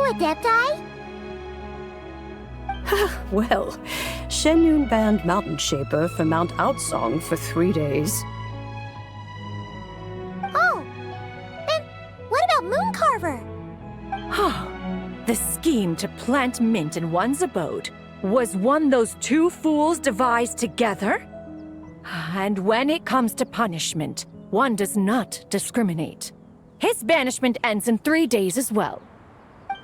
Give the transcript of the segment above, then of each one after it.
Adepti? Well, Shenyun banned Mountain Shaper from Mount Outsong for 3 days. Oh, then what about Mooncarver? The scheme to plant mint in one's abode was one those two fools devised together? And when it comes to punishment, one does not discriminate. His banishment ends in 3 days as well.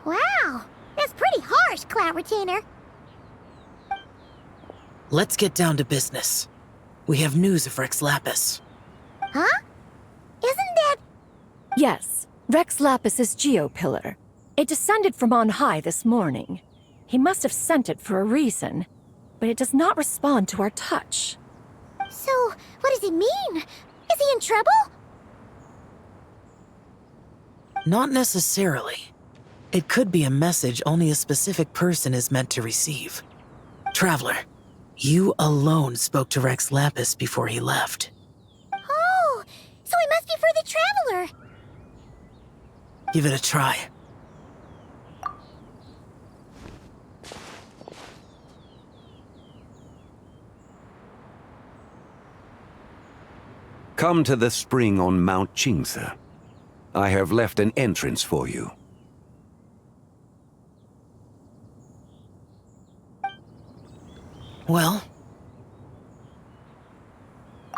Wow, that's pretty harsh, Cloud Retainer. Let's get down to business. We have news of Rex Lapis. Huh? Isn't that... Yes, Rex Lapis's Geopillar. It descended from on high this morning. He must have sent it for a reason, but it does not respond to our touch. So, what does it mean? Is he in trouble? Not necessarily. It could be a message only a specific person is meant to receive. Traveler, you alone spoke to Rex Lapis before he left. Oh, so it must be for the Traveler. Give it a try. Come to the spring on Mount Qingse. I have left an entrance for you. Well?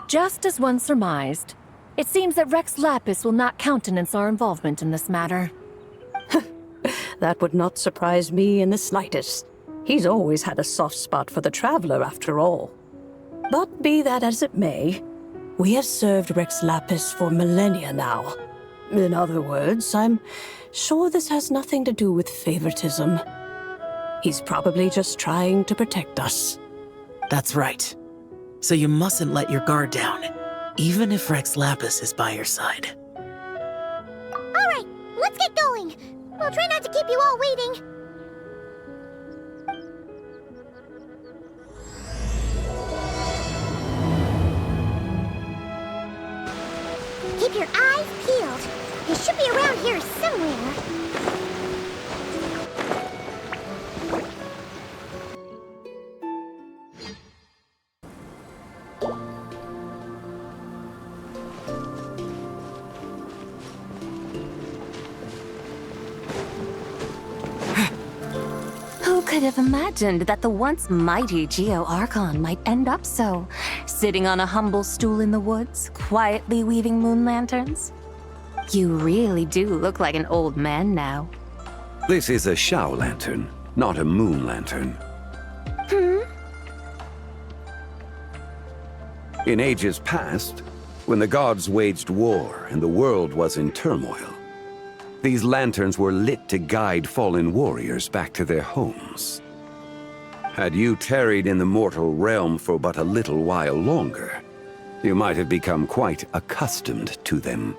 Just as one surmised, it seems that Rex Lapis will not countenance our involvement in this matter. That would not surprise me in the slightest. He's always had a soft spot for the Traveler, after all. But be that as it may, we have served Rex Lapis for millennia now. In other words, I'm sure this has nothing to do with favoritism. He's probably just trying to protect us. That's right. So you mustn't let your guard down, even if Rex Lapis is by your side. All right, let's get going. We'll try not to keep you all waiting. Keep your eyes peeled. He should be around here somewhere. Who could have imagined that the once mighty Geo-Archon might end up so, sitting on a humble stool in the woods, quietly weaving moon lanterns? You really do look like an old man now. This is a Shao lantern, not a moon lantern. In ages past, when the gods waged war and the world was in turmoil, these lanterns were lit to guide fallen warriors back to their homes. Had you tarried in the mortal realm for but a little while longer, you might have become quite accustomed to them.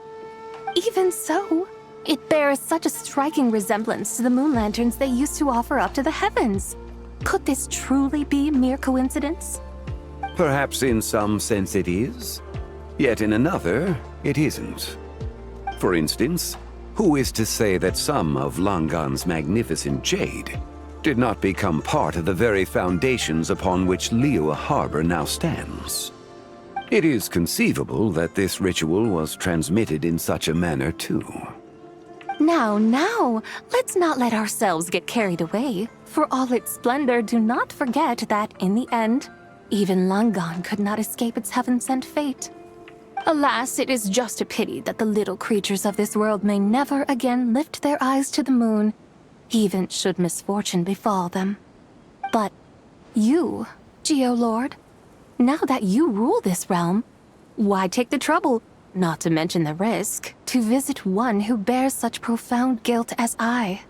Even so, it bears such a striking resemblance to the moon lanterns they used to offer up to the heavens. Could this truly be mere coincidence? Perhaps in some sense it is, yet in another, it isn't. For instance, who is to say that some of Langan's magnificent jade did not become part of the very foundations upon which Liyue Harbor now stands? It is conceivable that this ritual was transmitted in such a manner too. Now, let's not let ourselves get carried away. For all its splendor, do not forget that, in the end, even Langan could not escape its heaven-sent fate. Alas, it is just a pity that the little creatures of this world may never again lift their eyes to the moon, even should misfortune befall them. But you, Geo-Lord, now that you rule this realm, why take the trouble, not to mention the risk, to visit one who bears such profound guilt as I?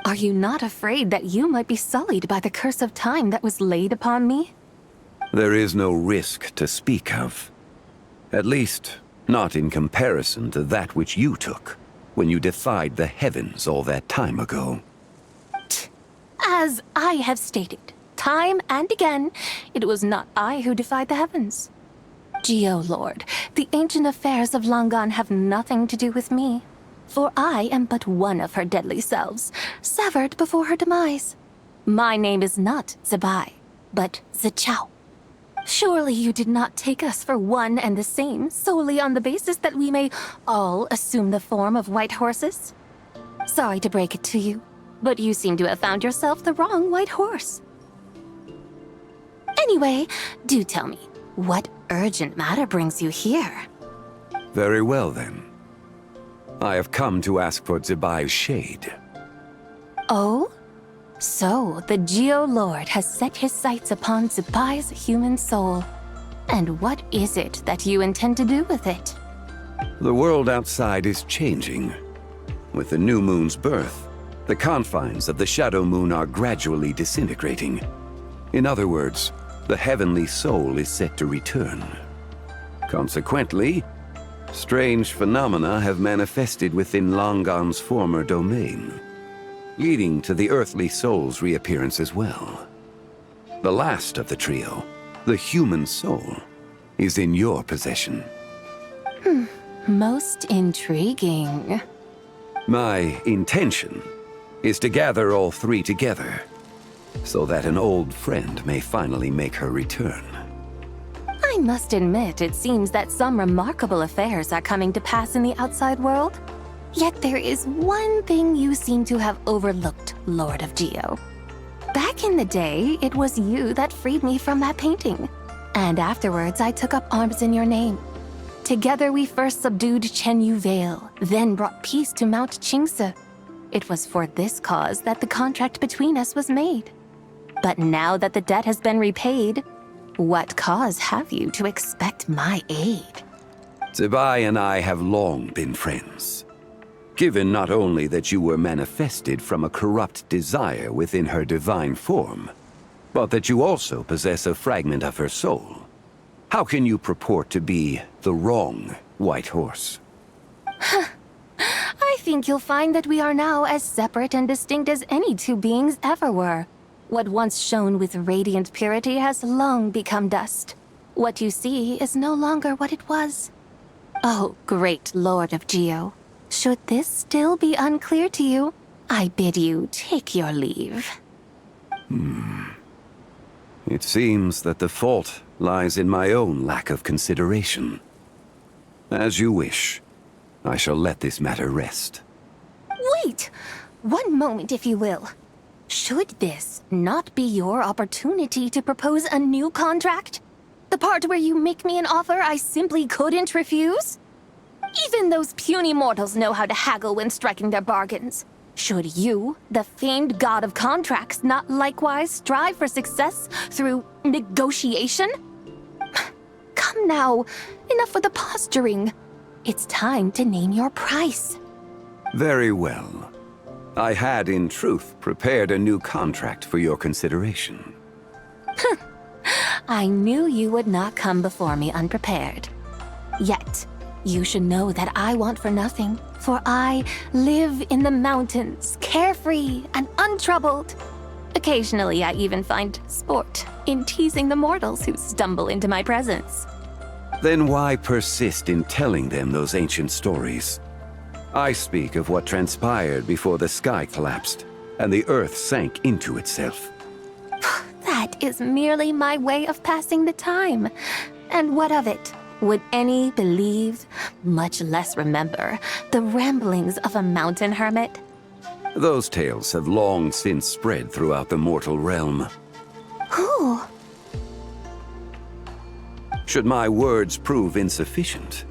Are you not afraid that you might be sullied by the curse of time that was laid upon me? There is no risk to speak of. At least, not in comparison to that which you took when you defied the heavens all that time ago. As I have stated, time and again, it was not I who defied the heavens. Geo-Lord, the ancient affairs of Langan have nothing to do with me. for I am but one of her deadly selves, severed before her demise. My name is not Zibai, but Zichao. Surely you did not take us for one and the same, solely on the basis that we may all assume the form of white horses? Sorry to break it to you, but you seem to have found yourself the wrong white horse. Anyway, do tell me, what urgent matter brings you here? Very well, then. I have come to ask for Zibai's shade. Oh? So, the Geo-Lord has set his sights upon Zibai's human soul. And what is it that you intend to do with it? The world outside is changing. With the new moon's birth, the confines of the Shadow Moon are gradually disintegrating. In other words, the heavenly soul is set to return. Consequently, strange phenomena have manifested within Langan's former domain, leading to the earthly soul's reappearance as well. The last of the trio, the human soul, is in your possession. Most intriguing. My intention is to gather all three together, so that an old friend may finally make her return. I must admit, it seems that some remarkable affairs are coming to pass in the outside world. Yet there is one thing you seem to have overlooked, Lord of Geo. Back in the day, it was you that freed me from that painting. And afterwards, I took up arms in your name. Together we first subdued Chenyu Vale, then brought peace to Mount Qingse. It was for this cause that the contract between us was made. But now that the debt has been repaid, what cause have you to expect my aid? Zibai and I have long been friends. Given not only that you were manifested from a corrupt desire within her divine form, but that you also possess a fragment of her soul, how can you purport to be the wrong white horse? I think you'll find that we are now as separate and distinct as any two beings ever were. What once shone with radiant purity has long become dust. What you see is no longer what it was. Oh, great Lord of Geo. Should this still be unclear to you, I bid you take your leave. It seems that the fault lies in my own lack of consideration. As you wish. I shall let this matter rest. Wait! One moment, if you will. Should this not be your opportunity to propose a new contract? The part where you make me an offer I simply couldn't refuse? Even those puny mortals know how to haggle when striking their bargains. Should you, the famed god of contracts, not likewise strive for success through negotiation? Come now, enough with the posturing. It's time to name your price. Very well. I had, in truth, prepared a new contract for your consideration. I knew you would not come before me unprepared. Yet, you should know that I want for nothing, for I live in the mountains, carefree and untroubled. Occasionally, I even find sport in teasing the mortals who stumble into my presence. Then why persist in telling them those ancient stories? I speak of what transpired before the sky collapsed and the earth sank into itself. That is merely my way of passing the time. And what of it? Would any believe, much less remember, the ramblings of a mountain hermit? Those tales have long since spread throughout the mortal realm. Who? Should my words prove insufficient,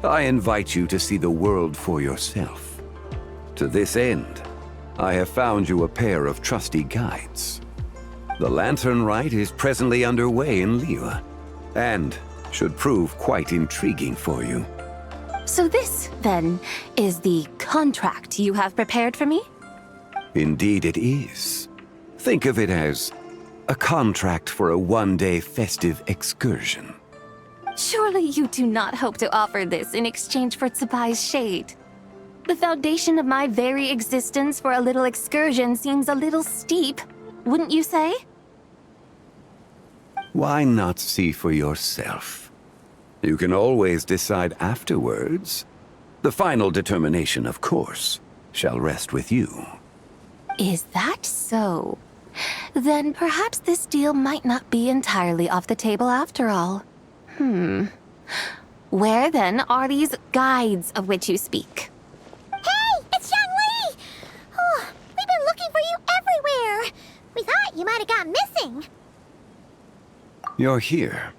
I invite you to see the world for yourself. To this end, I have found you a pair of trusty guides. The lantern rite is presently underway in Liyue, and should prove quite intriguing for you. So this, then, is the contract you have prepared for me? Indeed it is. Think of it as a contract for a one-day festive excursion. Surely you do not hope to offer this in exchange for Tsubai's shade. The foundation of my very existence for a little excursion seems a little steep, wouldn't you say? Why not see for yourself? You can always decide afterwards. The final determination, of course, shall rest with you. Is that so? Then perhaps this deal might not be entirely off the table after all. Where then are these guides of which you speak? Hey, it's Zhongli! Oh, we've been looking for you everywhere. We thought you might have gone missing. You're here.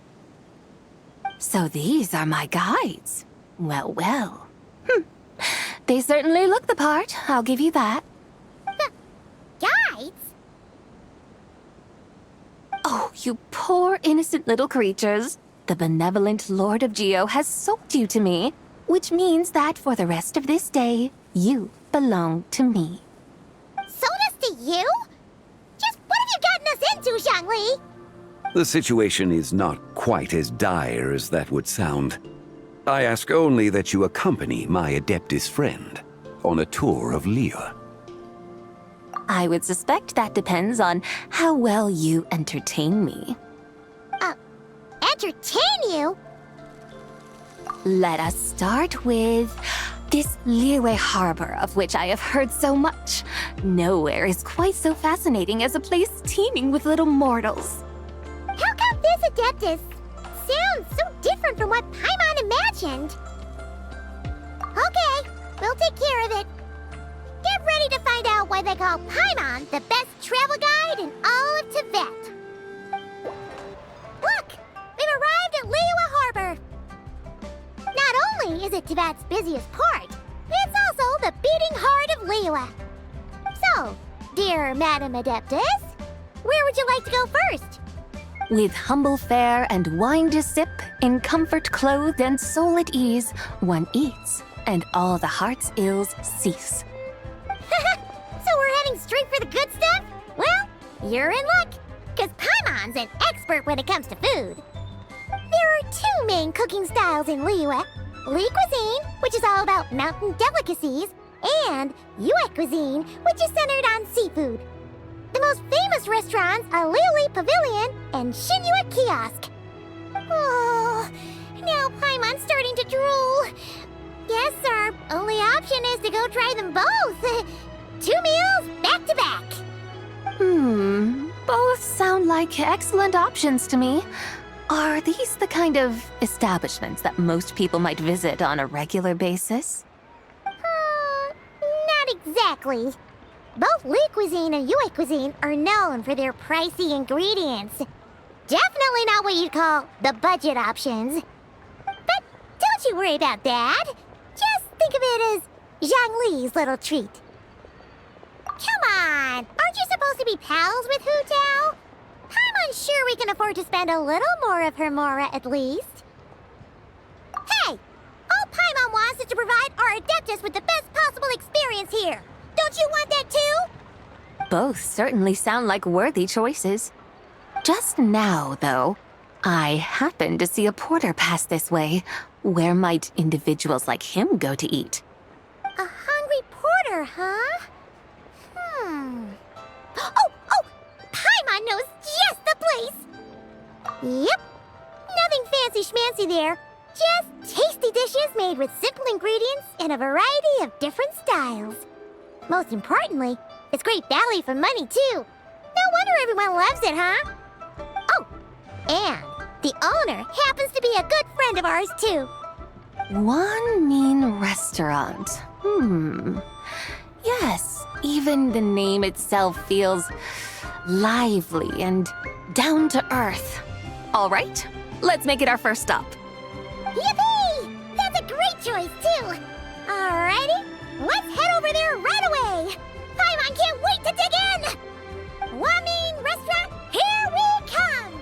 So these are my guides. Well, well. They certainly look the part, I'll give you that. Guides? Oh, you poor innocent little creatures. The benevolent Lord of Geo has sold you to me, which means that for the rest of this day, you belong to me. Sold us to you? Just what have you gotten us into, Zhongli? The situation is not quite as dire as that would sound. I ask only that you accompany my Adeptus friend on a tour of Liyue. I would suspect that depends on how well you entertain me. Entertain you? Let us start with this Liyue harbor of which I have heard so much. Nowhere is quite so fascinating as a place teeming with little mortals. How come this Adeptus sounds so different from what Paimon imagined? Okay, we'll take care of it. Get ready to find out why they call Paimon the best travel guide in all of Tibet. Look, we've arrived at Liyue Harbor. Not only is it Tibet's busiest port, it's also the beating heart of Liyue. So, dear Madam Adeptus, where would you like to go first? With humble fare and wine to sip, in comfort clothed and soul at ease, one eats, and all the heart's ills cease. So we're heading straight for the good stuff? Well, you're in luck, because Paimon's an expert when it comes to food. There are two main cooking styles in Liyue. Li cuisine, which is all about mountain delicacies, and Yue cuisine, which is centered on seafood. The most famous restaurants are Liyue Pavilion and Xinyue Kiosk. Oh, now Paimon's starting to drool. Guess our only option is to go try them both. 2 meals back to back. Both sound like excellent options to me. Are these the kind of establishments that most people might visit on a regular basis? Not exactly. Both Li cuisine and Yue cuisine are known for their pricey ingredients. Definitely not what you'd call the budget options. But don't you worry about that. Just think of it as Zhongli's little treat. Come on, aren't you supposed to be pals with Hu Tao? I'm unsure we can afford to spend a little more of her mora at least. Hey, all Paimon wants is to provide our Adeptus with the best possible experience here. Don't you want that too? Both certainly sound like worthy choices. Just now, though, I happened to see a porter pass this way. Where might individuals like him go to eat? A hungry porter, huh? Oh! Paimon knows just the place! Yep. Nothing fancy schmancy there. Just tasty dishes made with simple ingredients in a variety of different styles. Most importantly, it's great value for money, too. No wonder everyone loves it, huh? Oh, and the owner happens to be a good friend of ours, too. One mean restaurant. Yes, even the name itself feels lively and down to earth. All right, let's make it our first stop. Yippee! That's a great choice, too. Alrighty, let's head over there right away. Paimon can't wait to dig in. Wamin Restaurant, here we come.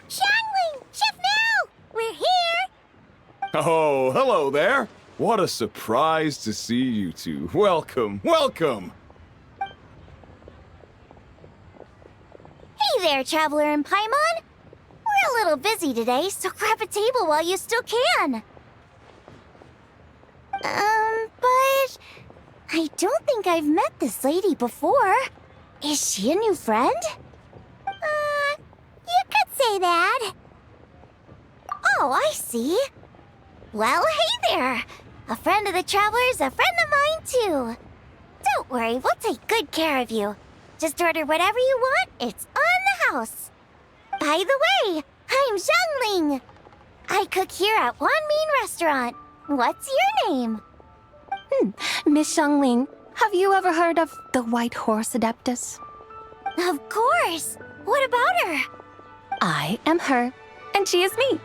Xiangling, Chef Mao, we're here. Oh, hello there. What a surprise to see you two. Welcome, welcome. Hey there, Traveler and Paimon. We're a little busy today, so grab a table while you still can. But I don't think I've met this lady before. Is she a new friend? say that. Oh, I see. Well, hey there. A friend of the traveler's a friend of mine, too. Don't worry, we'll take good care of you. Just order whatever you want, it's on the house. By the way, I'm Zhangling. I cook here at Wan Min Restaurant. What's your name? Miss Xiangling, have you ever heard of the White Horse Adeptus? Of course. What about her? I am her, and she is me.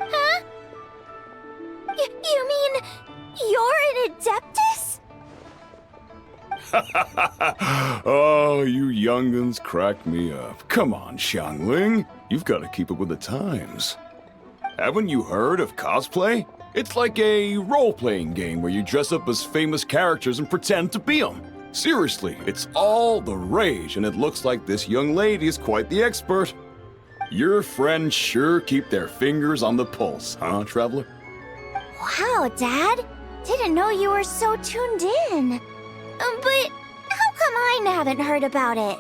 Huh? You mean you're an Adeptus? Oh, you young'uns crack me up. Come on, Xiangling. You've got to keep up with the times. Haven't you heard of cosplay? It's like a role-playing game where you dress up as famous characters and pretend to be them. Seriously, it's all the rage, and it looks like this young lady is quite the expert. Your friends sure keep their fingers on the pulse, huh, Traveler? Wow, Dad. Didn't know you were so tuned in. But how come I haven't heard about it?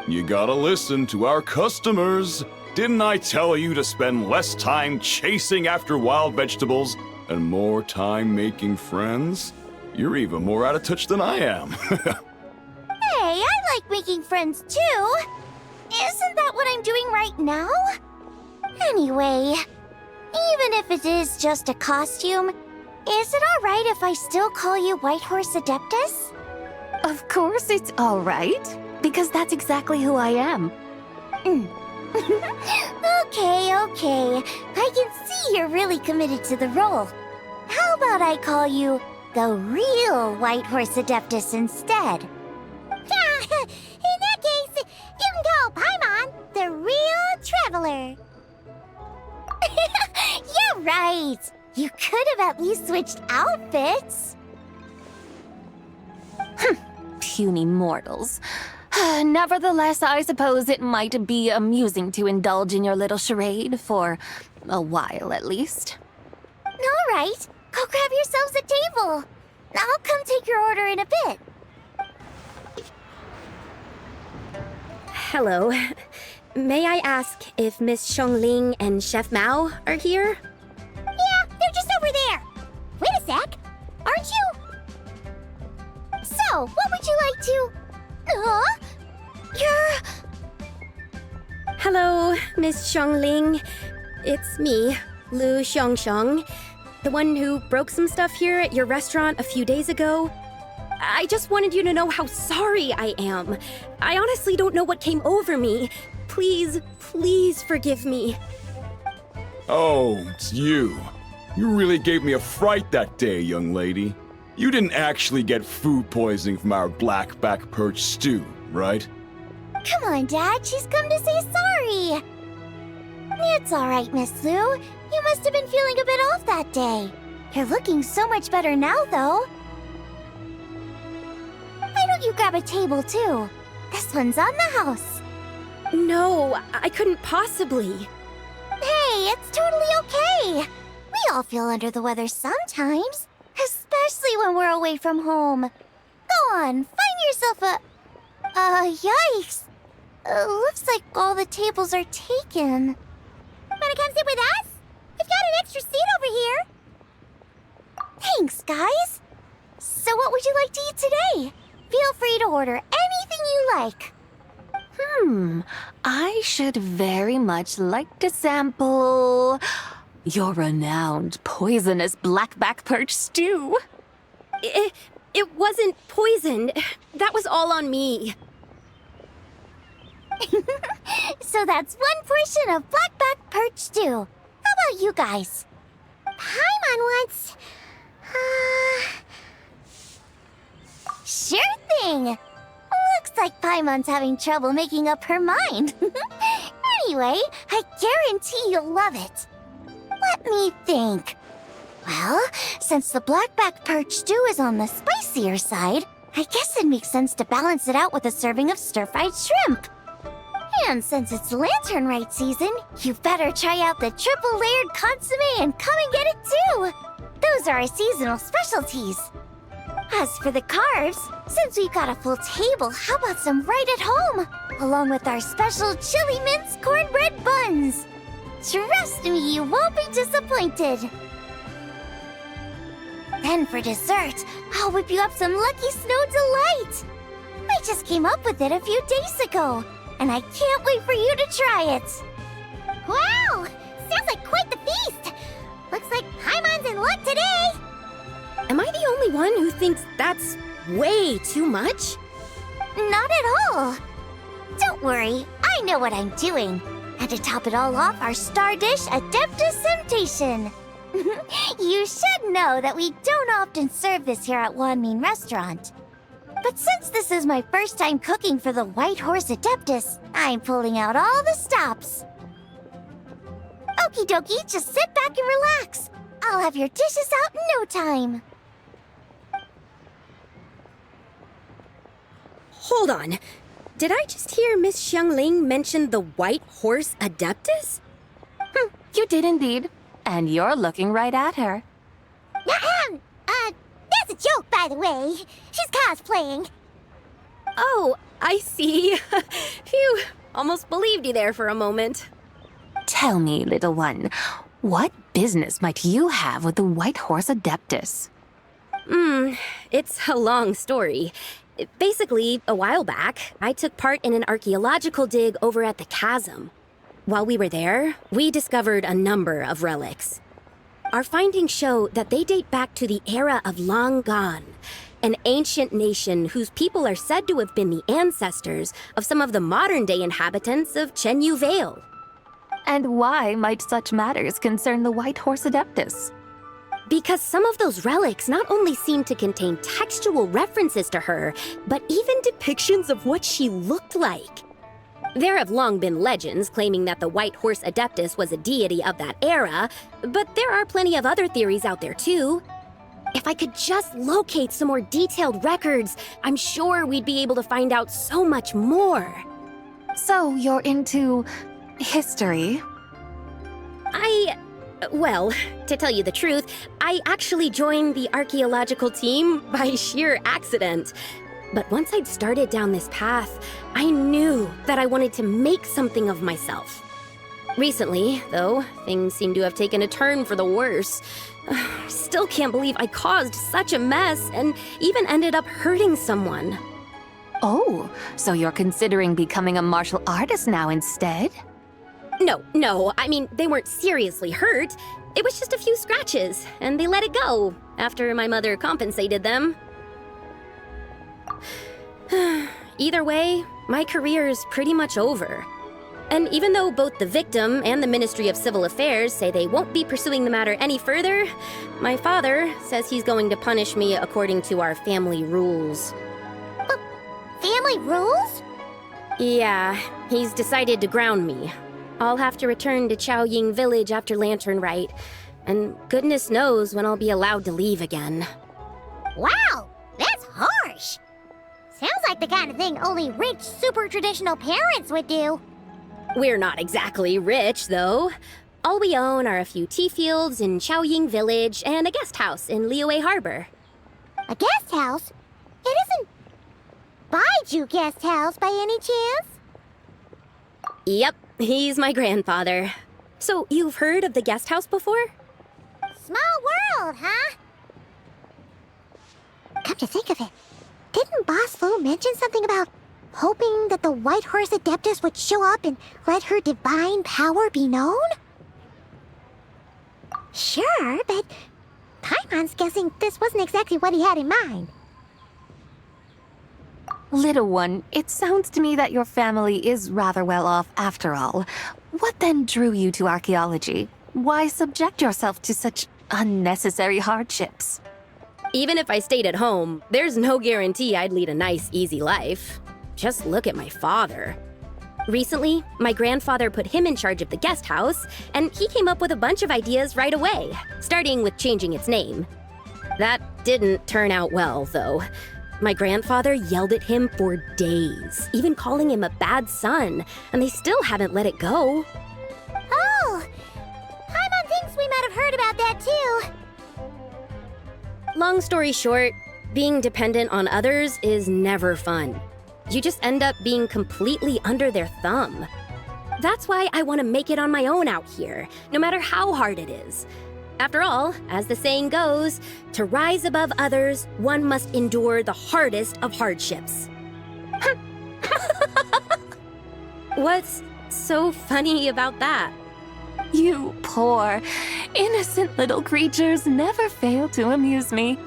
You gotta listen to our customers. Didn't I tell you to spend less time chasing after wild vegetables and more time making friends? You're even more out of touch than I am. Hey, I like making friends too. Isn't that what I'm doing right now? Anyway, even if it is just a costume, is it alright if I still call you White Horse Adeptus? Of course it's all right, because that's exactly who I am. Okay. I can see you're really committed to the role. How about I call you the real White Horse Adeptus instead? In that case, you can call Paimon the real traveler. Yeah, right. You could have at least switched outfits. Puny mortals. Nevertheless, I suppose it might be amusing to indulge in your little charade for a while at least. All right, go grab yourselves a table. I'll come take your order in a bit. Hello. May I ask if Miss Xiangling and Chef Mao are here? Yeah, they're just over there. Wait a sec. Aren't you? So, what would you like to... Hello, Miss Xiangling. It's me, Lu Xiangxiang, the one who broke some stuff here at your restaurant a few days ago. I just wanted you to know how sorry I am. I honestly don't know what came over me. Please forgive me. Oh, it's you. You really gave me a fright that day, young lady. You didn't actually get food poisoning from our blackback perch stew, right? Come on, Dad. She's come to say sorry. It's all right, Miss Lu. You must have been feeling a bit off that day. You're looking so much better now, though. Why don't you grab a table, too? This one's on the house. No, I couldn't possibly. Hey, it's totally okay. We all feel under the weather sometimes, especially when we're away from home. Go on, find yourself a... yikes. Looks like all the tables are taken. Wanna come sit with us? We've got an extra seat over here. Thanks, guys. So what would you like to eat today? Feel free to order anything you like. I should very much like to sample your renowned poisonous blackback perch stew. It wasn't poisoned. That was all on me. So that's one portion of blackback perch stew. How about you guys? Paimon wants... Sure thing. Looks like Paimon's having trouble making up her mind. Anyway, I guarantee you'll love it. Let me think. Well, since the blackback perch stew is on the spicier side, I guess it makes sense to balance it out with a serving of stir-fried shrimp. And since it's lantern rite season, you better try out the triple-layered consommé and come and get it too. Those are our seasonal specialties. As for the carbs, since we've got a full table, how about some right at home? Along with our special chili mince cornbread buns. Trust me, you won't be disappointed. Then for dessert, I'll whip you up some Lucky Snow Delight. I just came up with it a few days ago, and I can't wait for you to try it. Wow! Sounds like quite the feast! Looks like Paimon's in luck today! Am I the only one who thinks that's way too much? Not at all. Don't worry, I know what I'm doing. And to top it all off, our star dish, Adeptus Temptation. You should know that we don't often serve this here at Wanmin Restaurant. But since this is my first time cooking for the White Horse Adeptus, I'm pulling out all the stops. Okie dokie, just sit back and relax. I'll have your dishes out in no time. Hold on. Did I just hear Miss Xiangling mention the White Horse Adeptus? You did indeed. And you're looking right at her. That's a joke, by the way. She's cosplaying. Oh, I see. Phew, almost believed you there for a moment. Tell me, little one, what business might you have with the White Horse Adeptus? It's a long story. Basically, a while back, I took part in an archaeological dig over at the chasm. While we were there, we discovered a number of relics. Our findings show that they date back to the era of Long Gone, an ancient nation whose people are said to have been the ancestors of some of the modern-day inhabitants of Chenyu Vale. And why might such matters concern the White Horse Adeptus? Because some of those relics not only seem to contain textual references to her, but even depictions of what she looked like. There have long been legends claiming that the White Horse Adeptus was a deity of that era, but there are plenty of other theories out there too. If I could just locate some more detailed records, I'm sure we'd be able to find out so much more. So you're into history? Well, to tell you the truth, I actually joined the archaeological team by sheer accident. But once I'd started down this path, I knew that I wanted to make something of myself. Recently, though, things seem to have taken a turn for the worse. Still can't believe I caused such a mess and even ended up hurting someone. Oh, so you're considering becoming a martial artist now instead? No, I mean, they weren't seriously hurt. It was just a few scratches, and they let it go after my mother compensated them. Either way, my career is pretty much over. And even though both the victim and the Ministry of Civil Affairs say they won't be pursuing the matter any further, my father says he's going to punish me according to our family rules. Family rules? Yeah, he's decided to ground me. I'll have to return to Chaoying Village after Lantern Rite, and goodness knows when I'll be allowed to leave again. Wow, that's harsh. Sounds like the kind of thing only rich, super traditional parents would do. We're not exactly rich, though. All we own are a few tea fields in Chaoying Village and a guest house in Liyue Harbor. A guest house? It isn't Baiju Guest House by any chance? Yep, he's my grandfather. So, you've heard of the guest house before? Small world, huh? Come to think of it, didn't Boss Lu mention something about hoping that the White Horse Adeptus would show up and let her divine power be known? Sure, but Paimon's guessing this wasn't exactly what he had in mind. Little one, it sounds to me that your family is rather well off after all. What then drew you to archaeology? Why subject yourself to such unnecessary hardships? Even if I stayed at home, there's no guarantee I'd lead a nice, easy life. Just look at my father. Recently, my grandfather put him in charge of the guest house, and he came up with a bunch of ideas right away, starting with changing its name. That didn't turn out well, though. My grandfather yelled at him for days, even calling him a bad son, and they still haven't let it go. Oh! Paimon thinks we might have heard about that too. Long story short, Being dependent on others is never fun. You just end up being completely under their thumb. That's why I want to make it on my own out here, no matter how hard it is. After all, as the saying goes, to rise above others, one must endure the hardest of hardships. What's so funny about that? You poor, innocent little creatures never fail to amuse me.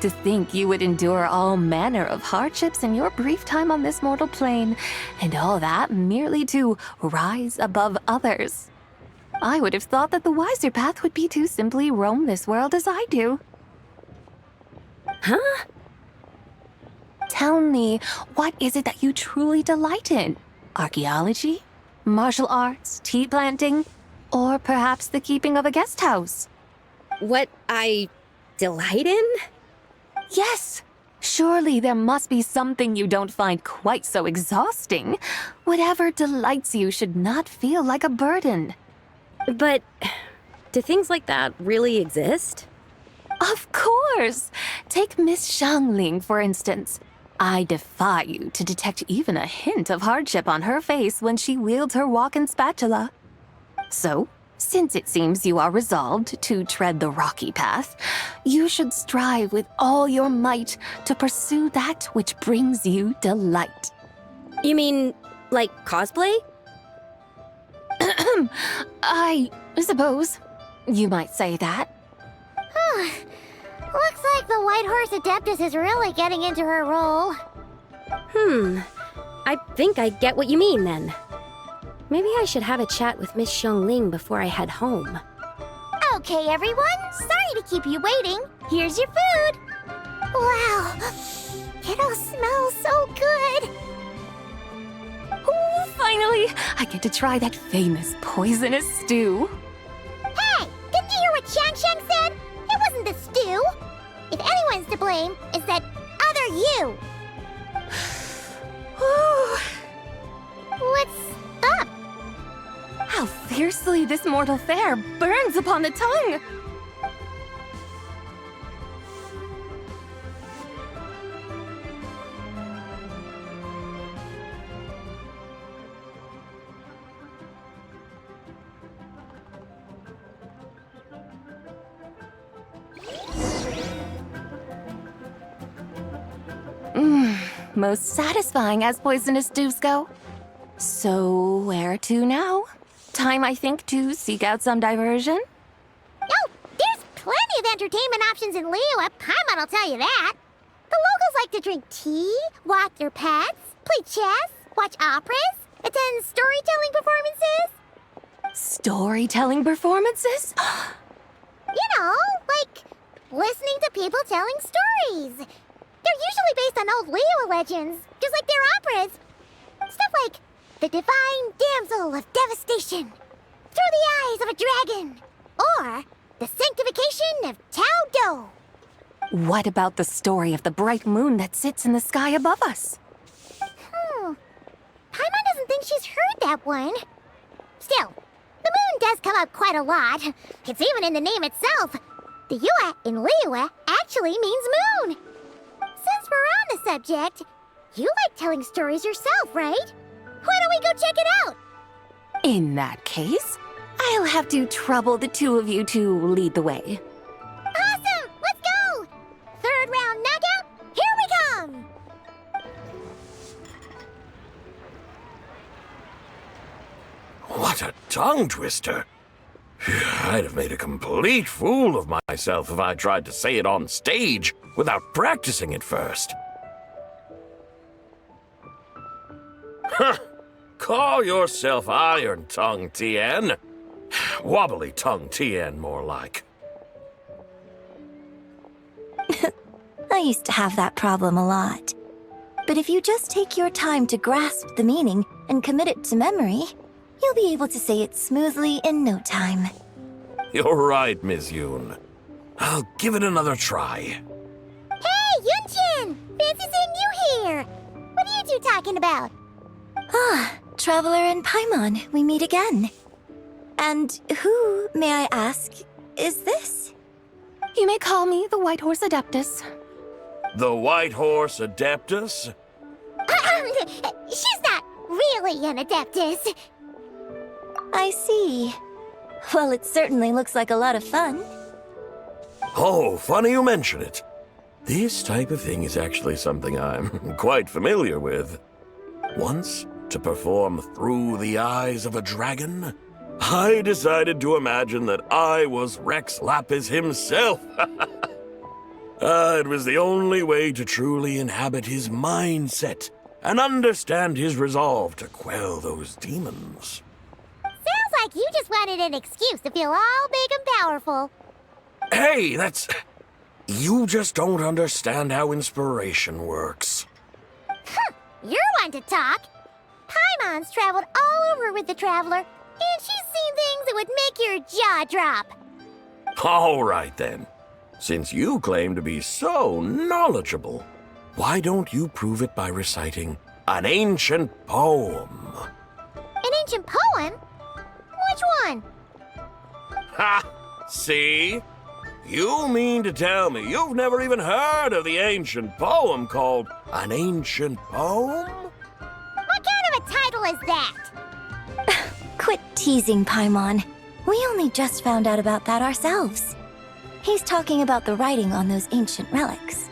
To think you would endure all manner of hardships in your brief time on this mortal plane, and all that merely to rise above others. I would have thought that the wiser path would be to simply roam this world as I do. Huh? Tell me, what is it that you truly delight in? Archaeology? Martial arts? Tea planting? Or perhaps the keeping of a guest house? What I delight in? Yes! Surely there must be something you don't find quite so exhausting. Whatever delights you should not feel like a burden. But do things like that really exist? Of course! Take Miss Xiangling, for instance. I defy you to detect even a hint of hardship on her face when she wields her walking spatula. So, since it seems you are resolved to tread the rocky path, you should strive with all your might to pursue that which brings you delight. You mean, like cosplay? I suppose you might say that. Looks like the White Horse Adeptus is really getting into her role. I think I get what you mean then. Maybe I should have a chat with Miss Xiangling before I head home. Okay, everyone. Sorry to keep you waiting. Here's your food. Wow. It all smells so good. Oh, finally! I get to try that famous poisonous stew. Hey, didn't you hear what Shang said? It wasn't the stew. If anyone's to blame, it's that other you. What's up? How fiercely this mortal fare burns upon the tongue! Most satisfying as poisonous stews go. So, where to now? Time, I think, to seek out some diversion? Oh, there's plenty of entertainment options in Liyue. Paimon will tell you that. The locals like to drink tea, walk their pets, play chess, watch operas, attend storytelling performances. Storytelling performances? You know, like listening to people telling stories. They're usually based on old Liyue legends, just like their operas. Stuff like The Divine Damsel of Devastation, Through the Eyes of a Dragon, or The Sanctification of Tao Do. What about the story of the bright moon that sits in the sky above us? Paimon doesn't think she's heard that one. Still, the moon does come up quite a lot. It's even in the name itself. The Yue in Liyue actually means moon. Since we're on the subject, you like telling stories yourself, right? Why don't we go check it out? In that case, I'll have to trouble the two of you to lead the way. Awesome! Let's go! Third round knockout, here we come! What a tongue twister! I'd have made a complete fool of myself if I tried to say it on stage without practicing it first. Huh! Call yourself Iron Tongue Tien. Wobbly Tongue Tien, more like. I used to have that problem a lot. But if you just take your time to grasp the meaning and commit it to memory, you'll be able to say it smoothly in no time. You're right, Miss Yoon. I'll give it another try. Hey, Yunchin! Fancy seeing you here! What are you two talking about? Ah, Traveler and Paimon, we meet again. And who, may I ask, is this? You may call me the White Horse Adeptus. The White Horse Adeptus? She's not really an adeptus. I see. Well, it certainly looks like a lot of fun. Oh, funny you mention it. This type of thing is actually something I'm quite familiar with. Once, to perform Through the Eyes of a Dragon, I decided to imagine that I was Rex Lapis himself. It was the only way to truly inhabit his mindset and understand his resolve to quell those demons. Sounds like you just wanted an excuse to feel all big and powerful. Hey, that's... You just don't understand how inspiration works. You're one to talk. Paimon's traveled all over with the Traveler, and she's seen things that would make your jaw drop. All right, then. Since you claim to be so knowledgeable, why don't you prove it by reciting an ancient poem? An ancient poem? Which one? Ha! See? You mean to tell me you've never even heard of the ancient poem called An Ancient Poem? What kind of a title is that? Quit teasing, Paimon. We only just found out about that ourselves. He's talking about the writing on those ancient relics.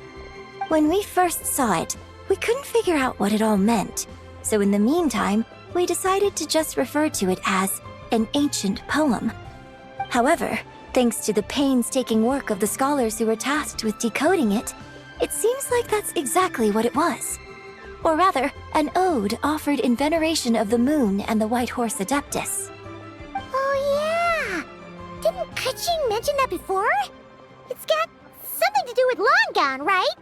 When we first saw it, we couldn't figure out what it all meant. So in the meantime, we decided to just refer to it as an ancient poem. However, thanks to the painstaking work of the scholars who were tasked with decoding it, it seems like that's exactly what it was. Or rather, an ode offered in veneration of the moon and the White Horse Adeptus. Oh yeah! Didn't Kuching mention that before? It's got something to do with Langan, right?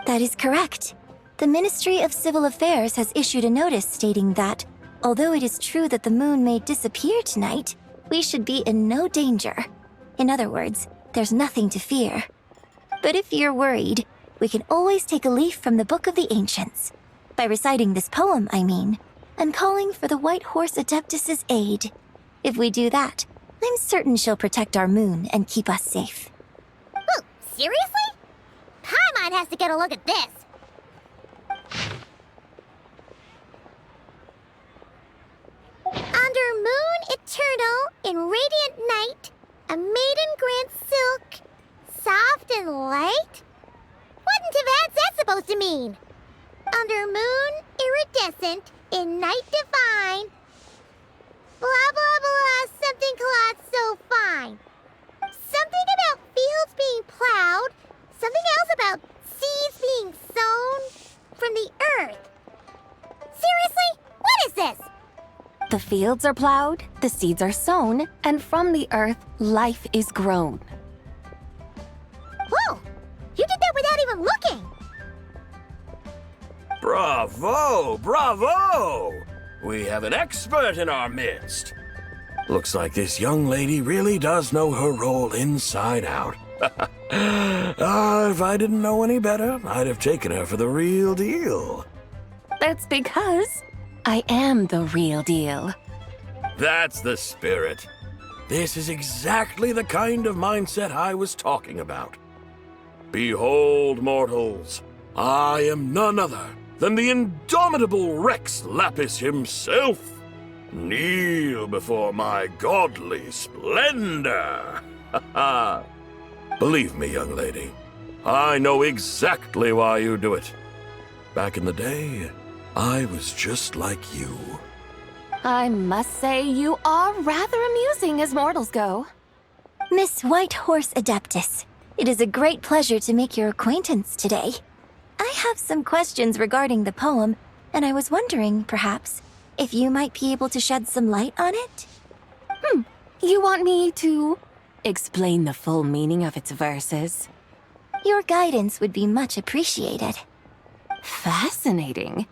That is correct. The Ministry of Civil Affairs has issued a notice stating that, although it is true that the moon may disappear tonight, we should be in no danger. In other words, there's nothing to fear. But if you're worried, we can always take a leaf from the Book of the Ancients. By reciting this poem, I mean, and calling for the White Horse Adeptus's aid. If we do that, I'm certain she'll protect our moon and keep us safe. Ooh, seriously? Paimon has to get a look at this. Under moon eternal, in radiant night, a maiden grants silk, soft and light? What in Tibet's that supposed to mean? Under moon iridescent, in night divine, blah blah blah, something cloth so fine. Something about fields being plowed, something else about seeds being sown from the earth. Seriously? What is this? The fields are plowed, the seeds are sown, and from the earth, life is grown. Whoa! You did that without even looking! Bravo! Bravo! We have an expert in our midst. Looks like this young lady really does know her role inside out. If I didn't know any better, I'd have taken her for the real deal. That's because I am the real deal. That's the spirit. This is exactly the kind of mindset I was talking about. Behold, mortals, I am none other than the indomitable Rex Lapis himself. Kneel before my godly splendor. Believe me, young lady, I know exactly why you do it. Back in the day, I was just like you. I must say you are rather amusing as mortals go. Miss White Horse Adeptus, it is a great pleasure to make your acquaintance today. I have some questions regarding the poem, and I was wondering, perhaps, if you might be able to shed some light on it? You want me to explain the full meaning of its verses? Your guidance would be much appreciated. Fascinating.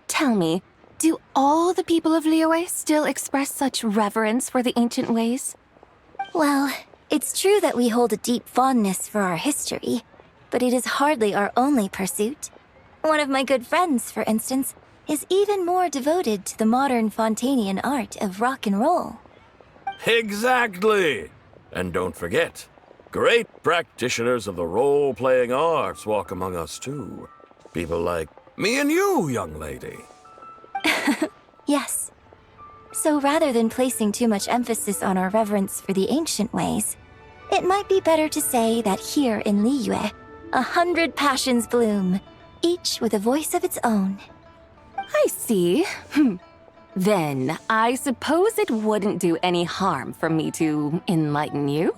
Tell me, do all the people of Liyue still express such reverence for the ancient ways? Well, it's true that we hold a deep fondness for our history, but it is hardly our only pursuit. One of my good friends, for instance, is even more devoted to the modern Fontanian art of rock and roll. Exactly! And don't forget, Great practitioners of the role-playing arts walk among us, too. People like me and you, young lady. Yes. So rather than placing too much emphasis on our reverence for the ancient ways, it might be better to say that here in Liyue, 100 passions bloom, each with a voice of its own. I see. Then, I suppose it wouldn't do any harm for me to enlighten you.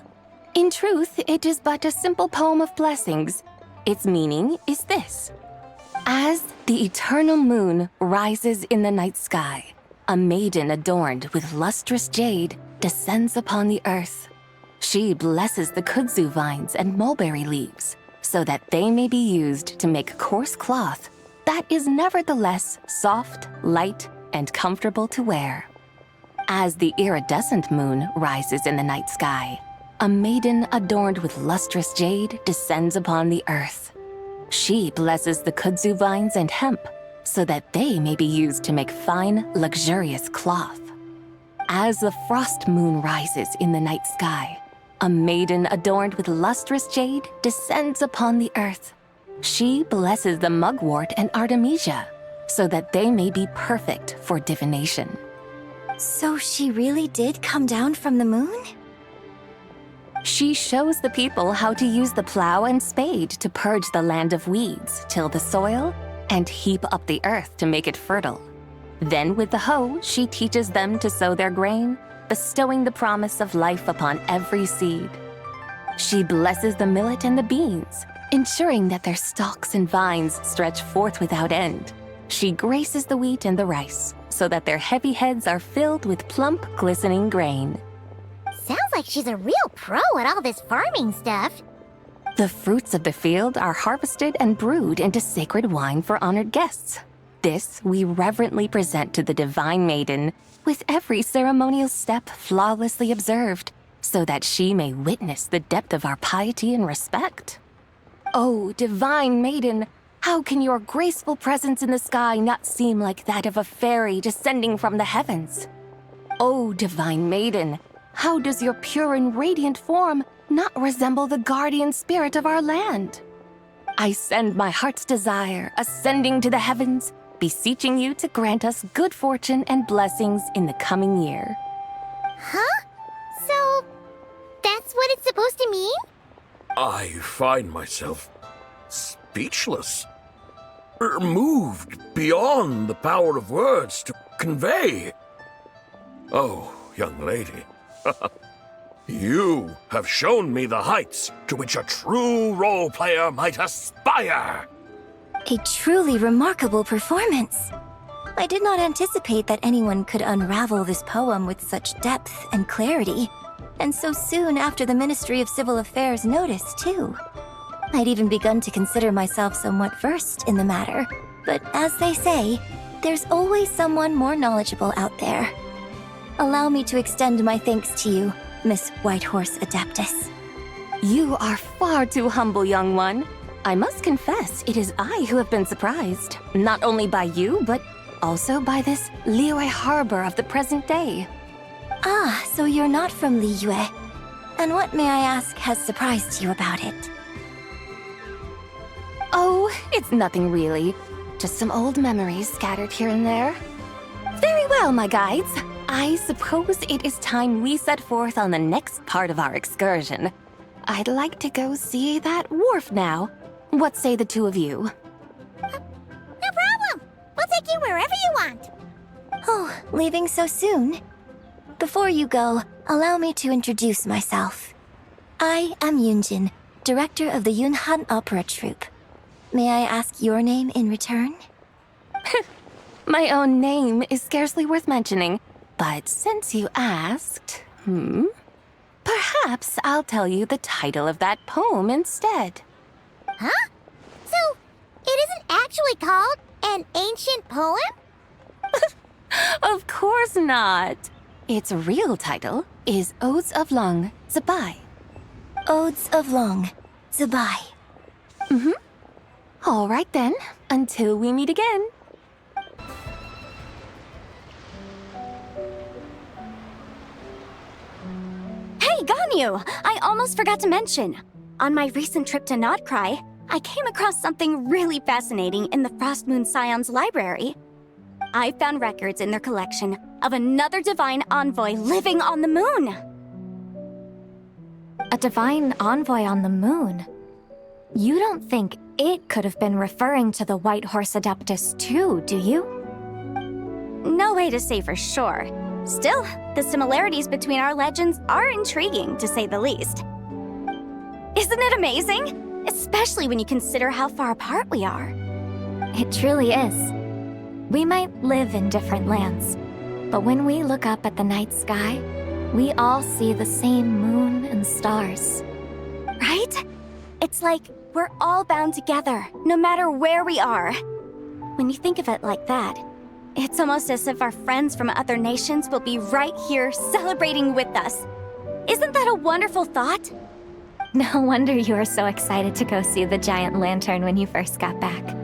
In truth, it is but a simple poem of blessings. Its meaning is this. As the eternal moon rises in the night sky, a maiden adorned with lustrous jade descends upon the earth. She blesses the kudzu vines and mulberry leaves, so that they may be used to make coarse cloth that is nevertheless soft, light, and comfortable to wear. As the iridescent moon rises in the night sky, a maiden adorned with lustrous jade descends upon the earth. She blesses the kudzu vines and hemp, so that they may be used to make fine, luxurious cloth. As the frost moon rises in the night sky, a maiden adorned with lustrous jade descends upon the earth. She blesses the mugwort and artemisia, so that they may be perfect for divination. So she really did come down from the moon? She shows the people how to use the plow and spade to purge the land of weeds, till the soil, and heap up the earth to make it fertile. Then with the hoe, she teaches them to sow their grain, bestowing the promise of life upon every seed. She blesses the millet and the beans, ensuring that their stalks and vines stretch forth without end. She graces the wheat and the rice, so that their heavy heads are filled with plump, glistening grain. Sounds like she's a real pro at all this farming stuff. The fruits of the field are harvested and brewed into sacred wine for honored guests. This we reverently present to the divine maiden, with every ceremonial step flawlessly observed, so that she may witness the depth of our piety and respect. Oh, divine maiden, how can your graceful presence in the sky not seem like that of a fairy descending from the heavens? Oh, divine maiden, how does your pure and radiant form not resemble the guardian spirit of our land? I send my heart's desire, ascending to the heavens, beseeching you to grant us good fortune and blessings in the coming year. Huh? So, that's what it's supposed to mean? I find myself speechless. Moved beyond the power of words to convey. Oh, young lady, you have shown me the heights to which a true role player might aspire. A truly remarkable performance. I did not anticipate that anyone could unravel this poem with such depth and clarity, and so soon after the Ministry of Civil Affairs noticed, too. I'd even begun to consider myself somewhat versed in the matter, but as they say, there's always someone more knowledgeable out there. Allow me to extend my thanks to you, Miss Whitehorse Adeptus. You are far too humble, young one. I must confess, it is I who have been surprised, not only by you, but also by this Liyue harbor of the present day. Ah, so you're not from Liyue. And what, may I ask, has surprised you about it? Oh, it's nothing really. Just some old memories scattered here and there. Very well, my guides. I suppose it is time we set forth on the next part of our excursion. I'd like to go see that wharf now. What say the two of you? No problem. We'll take you wherever you want. Oh, leaving so soon? Before you go, allow me to introduce myself. I am Yunjin, director of the Yunhan Opera Troupe. May I ask your name in return? My own name is scarcely worth mentioning, but since you asked, perhaps I'll tell you the title of that poem instead. Huh? So, it isn't actually called an ancient poem? Of course not. Its real title is Odes of Long Zabai. Odes of Long Zabai. All right then, until we meet again. Hey, Gani! Ganyu! I almost forgot to mention. On my recent trip to Notcry, I came across something really fascinating in the Frost Moon Scion's library. I found records in their collection of another divine envoy living on the moon. A divine envoy on the moon? You don't think it could have been referring to the White Horse Adeptus too, do you? No way to say for sure. Still, the similarities between our legends are intriguing, to say the least. Isn't it amazing? Especially when you consider how far apart we are. It truly is. We might live in different lands, but when we look up at the night sky, we all see the same moon and stars. Right? It's like we're all bound together, no matter where we are. When you think of it like that, it's almost as if our friends from other nations will be right here celebrating with us. Isn't that a wonderful thought? No wonder you were so excited to go see the giant lantern when you first got back.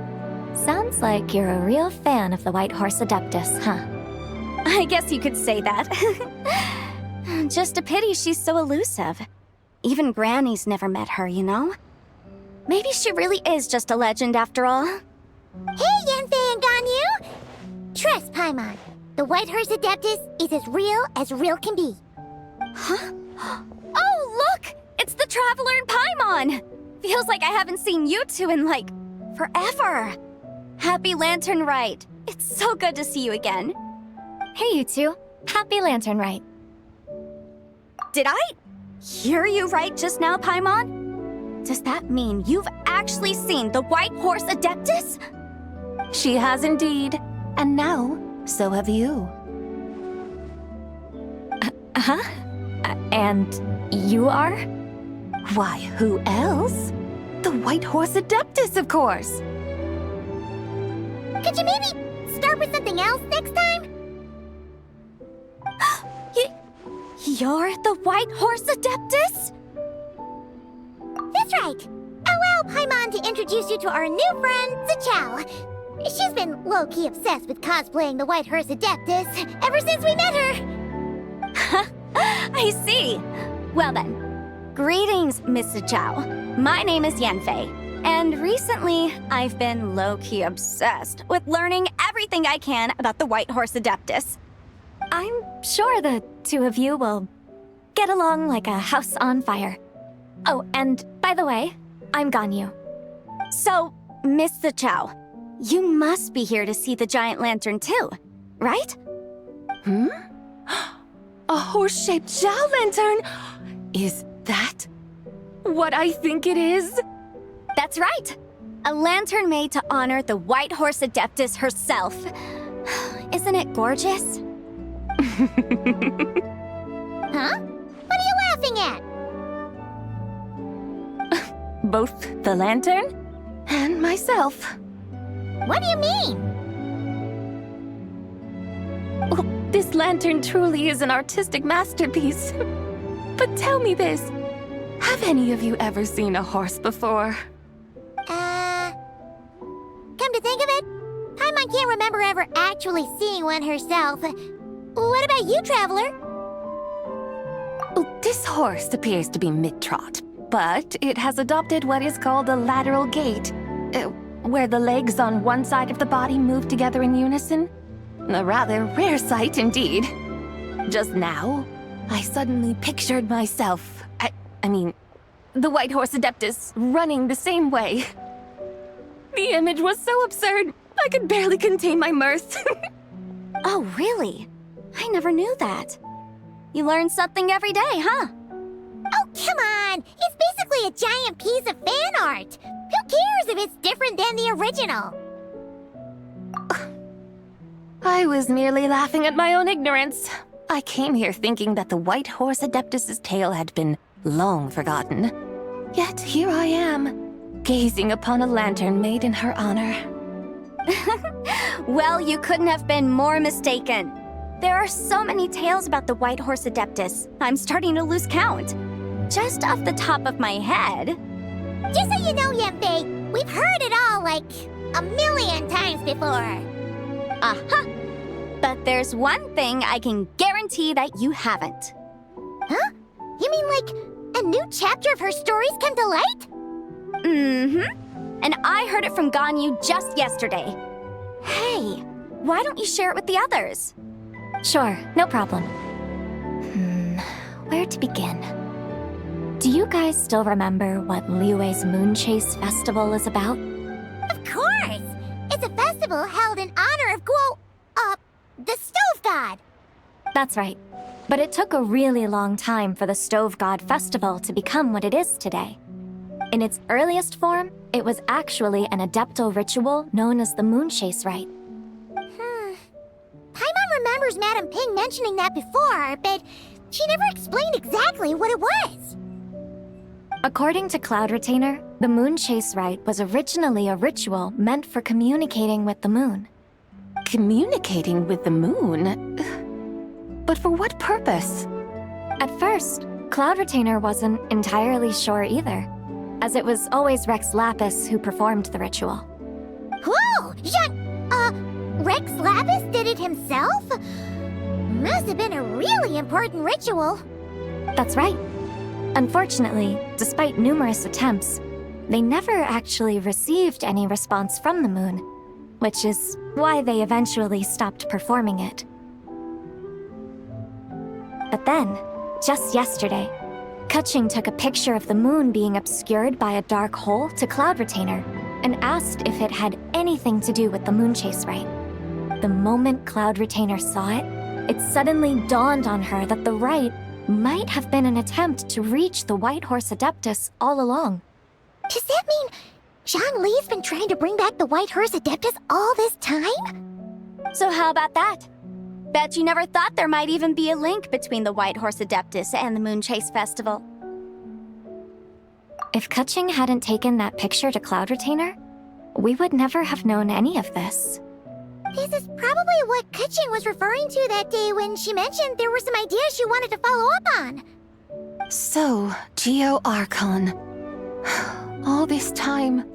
Sounds like you're a real fan of the White Horse Adeptus, huh? I guess you could say that. Just a pity she's so elusive. Even Granny's never met her, you know? Maybe she really is just a legend after all. Hey, Yanfei and Ganyu! Trust, Paimon. The White Horse Adeptus is as real can be. Huh? Oh, look! It's the Traveler and Paimon! Feels like I haven't seen you two in, like, forever. Happy Lantern Rite. It's so good to see you again. Hey, you two. Happy Lantern Rite. Did I hear you right just now, Paimon? Does that mean you've actually seen the White Horse Adeptus? She has indeed. And now, so have you. And you are? Why, who else? The White Horse Adeptus, of course. Could you maybe start with something else next time? You're the White Horse Adeptus? That's right. Allow Paimon to introduce you to our new friend, Zichao. She's been low-key obsessed with cosplaying the White Horse Adeptus ever since we met her. I see. Well then, greetings, Miss Zichao. My name is Yanfei, and recently I've been low-key obsessed with learning everything I can about the White Horse Adeptus. I'm sure the two of you will get along like a house on fire. Oh, and by the way, I'm Ganyu. So, Miss Zichao, you must be here to see the giant lantern too, right? A horse-shaped Zhao lantern? Is that what I think it is? That's right. A lantern made to honor the White Horse Adeptus herself. Isn't it gorgeous? Huh? What are you laughing at? Both the lantern and myself. What do you mean? Oh, this lantern truly is an artistic masterpiece. But tell me this, have any of you ever seen a horse before? Come to think of it, Paimon can't remember ever actually seeing one herself. What about you, Traveler? Oh, this horse appears to be mid-trot, but it has adopted what is called a lateral gait, where the legs on one side of the body move together in unison. A rather rare sight indeed. Just now, I suddenly pictured myself, I mean, the White Horse Adeptus running the same way. The image was so absurd, I could barely contain my mirth. Oh, really? I never knew that. You learn something every day, huh? Oh, come on! It's basically a giant piece of fan art! Who cares if it's different than the original? I was merely laughing at my own ignorance. I came here thinking that the White Horse Adeptus's tale had been long forgotten. Yet here I am, gazing upon a lantern made in her honor. Well, you couldn't have been more mistaken. There are so many tales about the White Horse Adeptus, I'm starting to lose count. Just off the top of my head... Just so you know, Yanfei, we've heard it all like a million times before. Uh-huh. But there's one thing I can guarantee that you haven't. Huh? You mean like a new chapter of her stories come to light? Mm-hmm. And I heard it from Ganyu just yesterday. Hey, why don't you share it with the others? Sure, no problem. Where to begin? Do you guys still remember what Liyue's Moon Chase Festival is about? Of course! It's a festival held in honor of the Stove God. That's right. But it took a really long time for the Stove God Festival to become what it is today. In its earliest form, it was actually an Adepto ritual known as the Moon Chase Rite. Paimon remembers Madame Ping mentioning that before, but she never explained exactly what it was. According to Cloud Retainer, the Moon Chase Rite was originally a ritual meant for communicating with the moon. Communicating with the moon? But for what purpose? At first, Cloud Retainer wasn't entirely sure either, as it was always Rex Lapis who performed the ritual. Whoa! Rex Lapis did it himself? Must have been a really important ritual. That's right. Unfortunately, despite numerous attempts, they never actually received any response from the moon, which is why they eventually stopped performing it. But then, just yesterday, Keqing took a picture of the moon being obscured by a dark hole to Cloud Retainer and asked if it had anything to do with the Moon Chase Rite. The moment Cloud Retainer saw it, it suddenly dawned on her that the rite might have been an attempt to reach the White Horse Adeptus all along. Does that mean Zhongli's been trying to bring back the White Horse Adeptus all this time? So how about that? Bet you never thought there might even be a link between the White Horse Adeptus and the Moon Chase Festival. If Keqing hadn't taken that picture to Cloud Retainer, we would never have known any of this. This is probably what Keqing was referring to that day when she mentioned there were some ideas she wanted to follow up on. So, Geo Archon. All this time,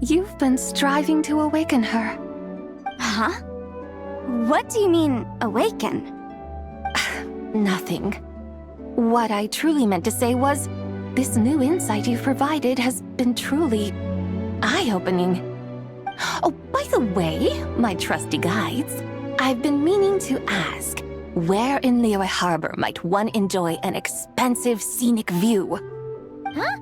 you've been striving to awaken her. Huh? What do you mean, awaken? Nothing. What I truly meant to say was, this new insight you've provided has been truly eye-opening. Oh, by the way, my trusty guides, I've been meaning to ask, where in Liyue Harbor might one enjoy an expensive scenic view? Huh?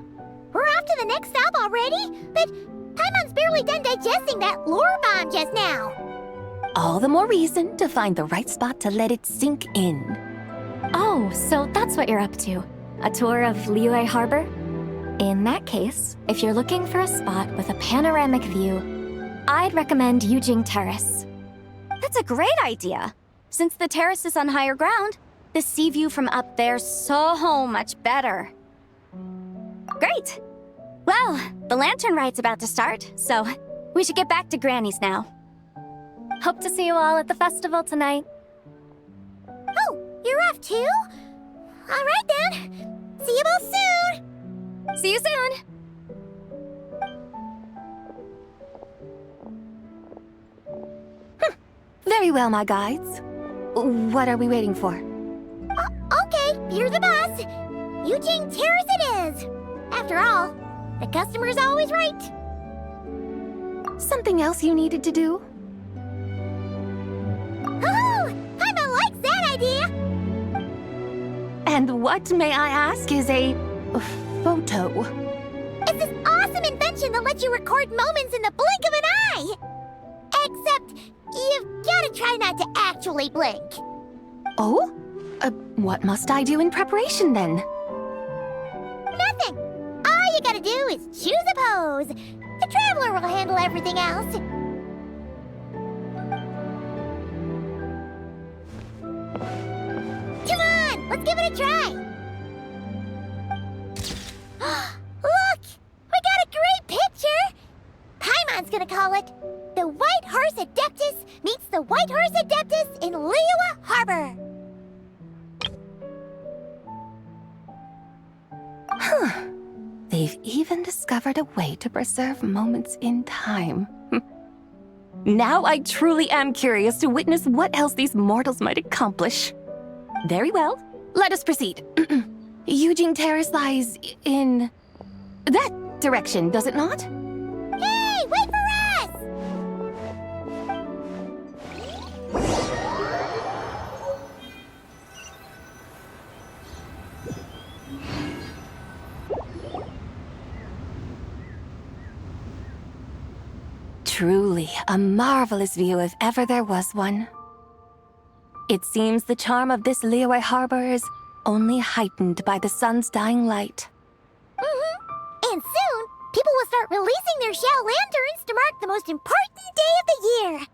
We're off to the next stop already? But Paimon's barely done digesting that lore bomb just now. All the more reason to find the right spot to let it sink in. Oh, so that's what you're up to. A tour of Liyue Harbor? In that case, if you're looking for a spot with a panoramic view, I'd recommend Yujing Terrace. That's a great idea. Since the terrace is on higher ground, the sea view from up there's so much better. Great! Well, the lantern rite's about to start, so we should get back to Granny's now. Hope to see you all at the festival tonight. Oh, you're off too? All right then. See you both soon. See you soon. Very well, my guides. What are we waiting for? Okay, you're the boss. Yujing Terrace it is. After all, the customer's always right. Something else you needed to do? Oh, Paimon likes that idea. And what, may I ask, is a photo? It's this awesome invention that lets you record moments in the blink of an eye. Except, you've got to try not to actually blink. Oh? What must I do in preparation, then? Nothing. All you gotta do is choose a pose. The Traveler will handle everything else. Come on, let's give it a try. Look, we got a great picture. Paimon's gonna call it The White Horse Adeptus Meets the White Horse Adeptus in Liyue Harbor. Huh. They've even discovered a way to preserve moments in time. Now I truly am curious to witness what else these mortals might accomplish. Very well, let us proceed. Eugene Terrace lies in that direction, does it not? Hey, wait for us! Truly a marvelous view if ever there was one. It seems the charm of this Liyue harbor is only heightened by the sun's dying light. And soon, people will start releasing their shell lanterns to mark the most important day of the year.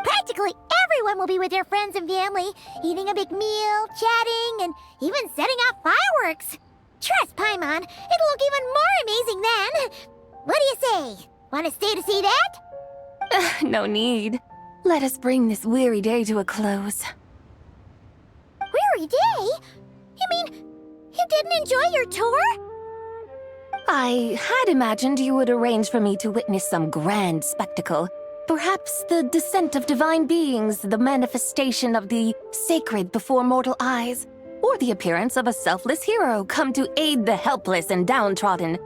Practically everyone will be with their friends and family, eating a big meal, chatting, and even setting off fireworks. Trust Paimon, it'll look even more amazing then. What do you say? Want to stay to see that? No need. Let us bring this weary day to a close. Weary day? You mean, you didn't enjoy your tour? I had imagined you would arrange for me to witness some grand spectacle. Perhaps the descent of divine beings, the manifestation of the sacred before mortal eyes, or the appearance of a selfless hero come to aid the helpless and downtrodden.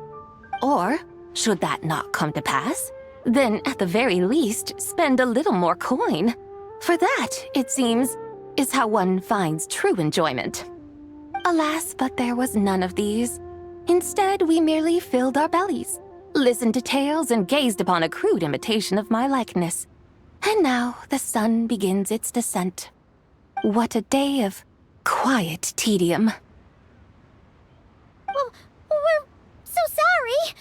Or, should that not come to pass, then at the very least spend a little more coin. For that, it seems, is how one finds true enjoyment. Alas, but there was none of these. Instead, we merely filled our bellies, listened to tales, and gazed upon a crude imitation of my likeness. And now the sun begins its descent. What a day of quiet tedium. Well, we're so sorry.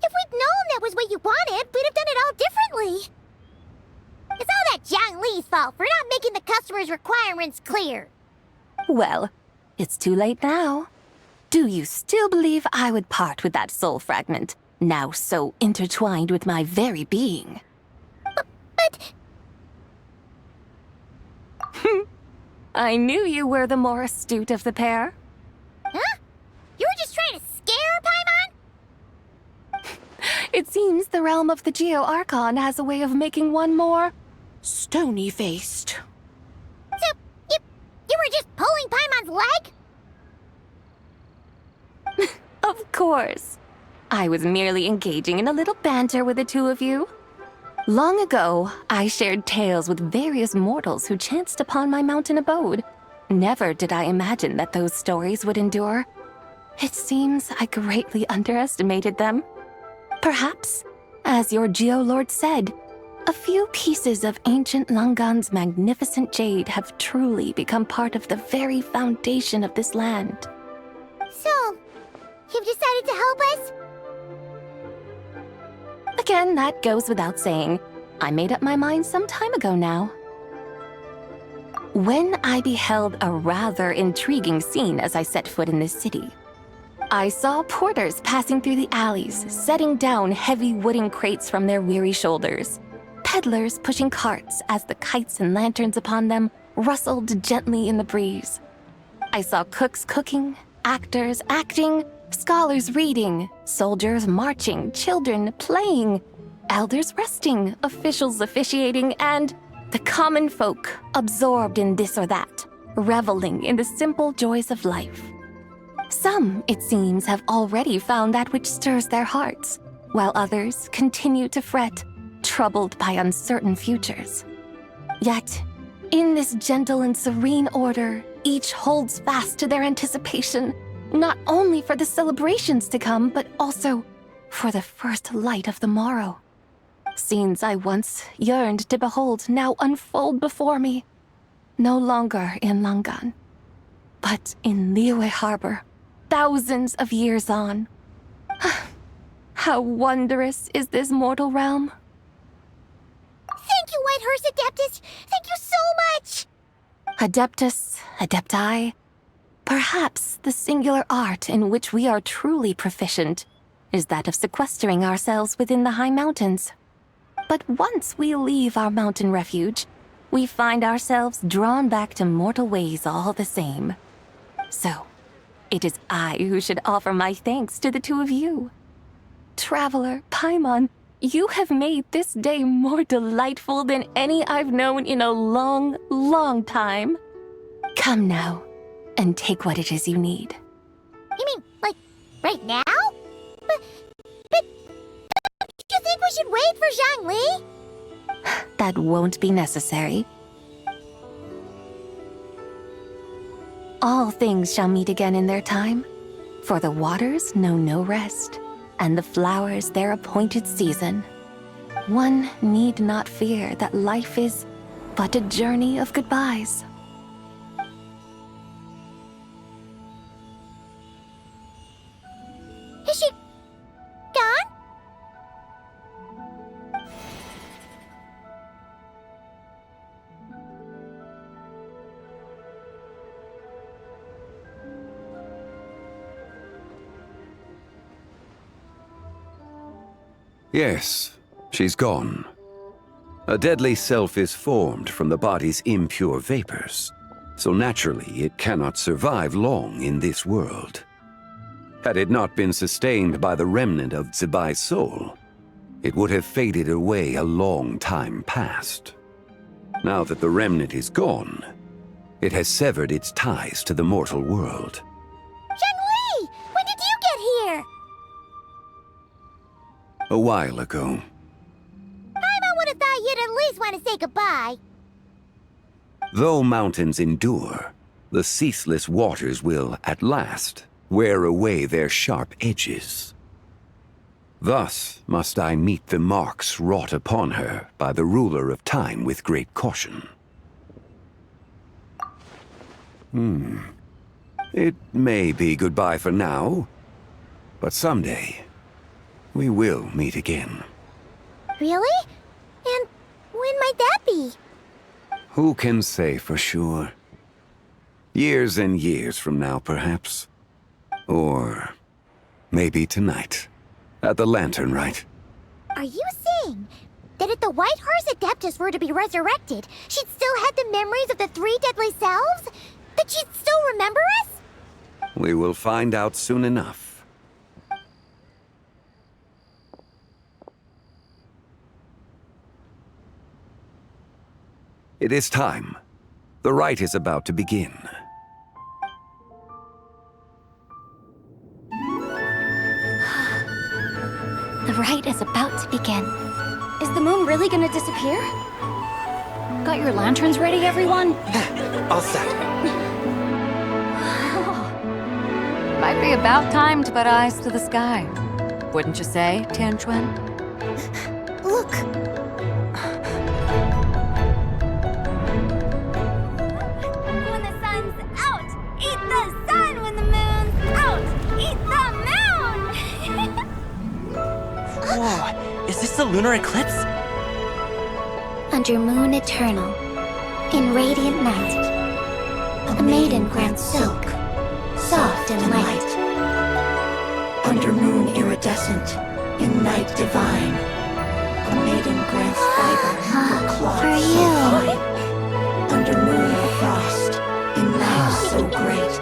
If we'd known that was what you wanted, we'd have done it all differently. It's all that Zhang Li's fault for not making the customer's requirements clear. Well, it's too late now. Do you still believe I would part with that soul fragment, now so intertwined with my very being? But... I knew you were the more astute of the pair. Huh? You were just trying to scare Paimon? It seems the realm of the Geo-Archon has a way of making one more stony-faced. So, you were just pulling Paimon's leg? Of course. I was merely engaging in a little banter with the two of you. Long ago, I shared tales with various mortals who chanced upon my mountain abode. Never did I imagine that those stories would endure. It seems I greatly underestimated them. Perhaps, as your Geolord said, a few pieces of ancient Langan's magnificent jade have truly become part of the very foundation of this land. So, you've decided to help us? Again, that goes without saying. I made up my mind some time ago now. When I beheld a rather intriguing scene as I set foot in this city, I saw porters passing through the alleys, setting down heavy wooden crates from their weary shoulders. Peddlers pushing carts as the kites and lanterns upon them rustled gently in the breeze. I saw cooks cooking, actors acting, scholars reading, soldiers marching, children playing, elders resting, officials officiating, and the common folk absorbed in this or that, reveling in the simple joys of life. Some, it seems, have already found that which stirs their hearts, while others continue to fret, troubled by uncertain futures. Yet, in this gentle and serene order, each holds fast to their anticipation, not only for the celebrations to come, but also for the first light of the morrow. Scenes I once yearned to behold now unfold before me, no longer in Langan, but in Liyue Harbor, thousands of years on. How wondrous is this mortal realm! Thank you, Whitehurst Adeptus! Thank you so much! Adeptus, Adepti, perhaps the singular art in which we are truly proficient is that of sequestering ourselves within the high mountains. But once we leave our mountain refuge, we find ourselves drawn back to mortal ways all the same. So, it is I who should offer my thanks to the two of you. Traveler, Paimon, you have made this day more delightful than any I've known in a long, long time. Come now, and take what it is you need. You mean, like, right now? But don't you think we should wait for Zhangli? That won't be necessary. All things shall meet again in their time, for the waters know no rest, and the flowers their appointed season. One need not fear that life is but a journey of goodbyes. Is she gone? Yes, she's gone. A deadly self is formed from the body's impure vapors, so naturally it cannot survive long in this world. Had it not been sustained by the remnant of Zibai's soul, it would have faded away a long time past. Now that the remnant is gone, it has severed its ties to the mortal world. Zhangli! When did you get here? A while ago. I would have thought you'd at least want to say goodbye. Though mountains endure, the ceaseless waters will, at last, wear away their sharp edges. Thus must I meet the marks wrought upon her by the ruler of time with great caution. It may be goodbye for now, but someday we will meet again. Really? And when might that be? Who can say for sure? Years and years from now, perhaps. Or maybe tonight, at the lantern, right? Are you saying that if the White Horse Adeptus were to be resurrected, she'd still have the memories of the three deadly selves? That she'd still remember us? We will find out soon enough. It is time. The rite is about to begin. The rite is about to begin. Is the moon really gonna disappear? Got your lanterns ready, everyone? All set. Might be about time to put eyes to the sky. Wouldn't you say, Tianquan? Look! When the sun's out, eat the sun. When the moon's out, eat the moon. Whoa, is this the lunar eclipse? Under moon eternal, in radiant night, a maiden grants silk, soft and light. Under moon iridescent, in night divine, a maiden grants fiber for cloth For so you. fine. Under moon of frost, in night so great,